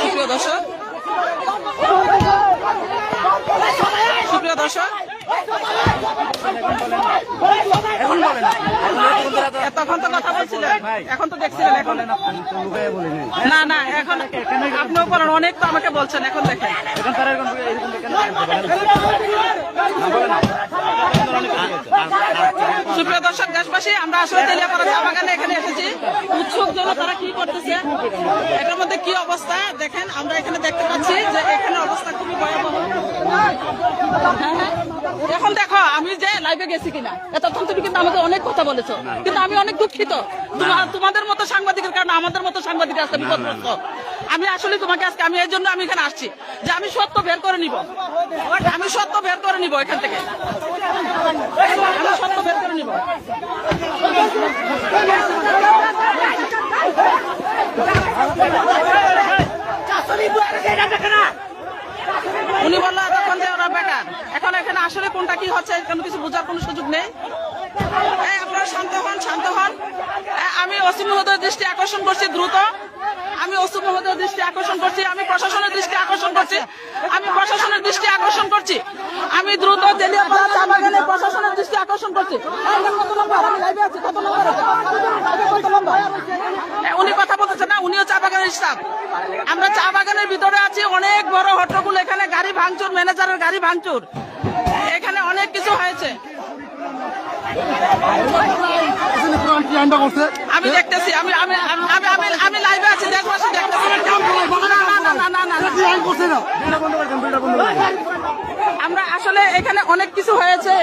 সুপ্রিয় দর্শক, সুপ্রিয় দর্শক, এতক্ষণ তো কথা বলছিলেন, এখন তো দেখছিলেন, এখন না না, এখন আপনিও বলেন, অনেক তো আমাকে বলছেন, এখন দেখেন। সুপ্রিয় দর্শক, দেশবাসী, আমরা আসলে তেলিয়াপাড়া চা বাগানে এখানে এসেছি। উৎসুক জন্য তারা কি করতেছে, এটার মধ্যে কি অবস্থা দেখেন। আমরা এখানে দেখতে পাচ্ছি যে এখানে অবস্থা খুবই ভয়াবহ। এখন দেখো, আমি যে লাইভে গেছি কিনা, এতক্ষণ তুমি কিন্তু আমাকে অনেক কথা বলেছো, কিন্তু আমি অনেক দুঃখিত তোমাদের মতো সাংবাদিকের কারণে। আমাদের মতো সাংবাদিক আজকে বিপদগ্রস্ত। আমি আসলে তোমাকে আজকে, আমি এই জন্য আমি এখানে আসছি যে আমি সত্য বের করে নিব, আমি সত্য বের করে নিব এখান থেকে, আমি সত্য বের করে নিব। উনি বললো এতক্ষণ যে ওরা বেকার। এখন এখানে আসলে কোনটা কি হচ্ছে কোনো কিছু বোঝার কোনো সুযোগ নেই। আপনারা শান্ত হন, শান্ত হন। আমি ওসি মহোদয়ের দৃষ্টি আকর্ষণ করছি দ্রুত, আমি ওসি মহোদয়ের দৃষ্টি আকর্ষণ করছি, আমি প্রশাসনের দৃষ্টি আকর্ষণ করছি, আমি প্রশাসনের দৃষ্টি আকর্ষণ করছি, আমি দ্রুত তেলিয়াপাড়া চা বাগানে প্রশাসনের দৃষ্টি আকর্ষণ করছি। উনি কথা বলতেছেন না, উনিও চা বাগানের স্টাফ। আমরা চা বাগানের ভিতরে আছি, অনেক বড় হট্টগোল, এখানে গাড়ি ভাঙচুর, ম্যানেজারের গাড়ি ভাঙচুর, এখানে অনেক কিছু হয়েছে। আমি দেখতেছি, আমি আমি আমি আমি আমি লাইভে আছি, দেশবাসী দেখতেছি। আমরা আসলে এখানে অনেক কিছু হয়েছে।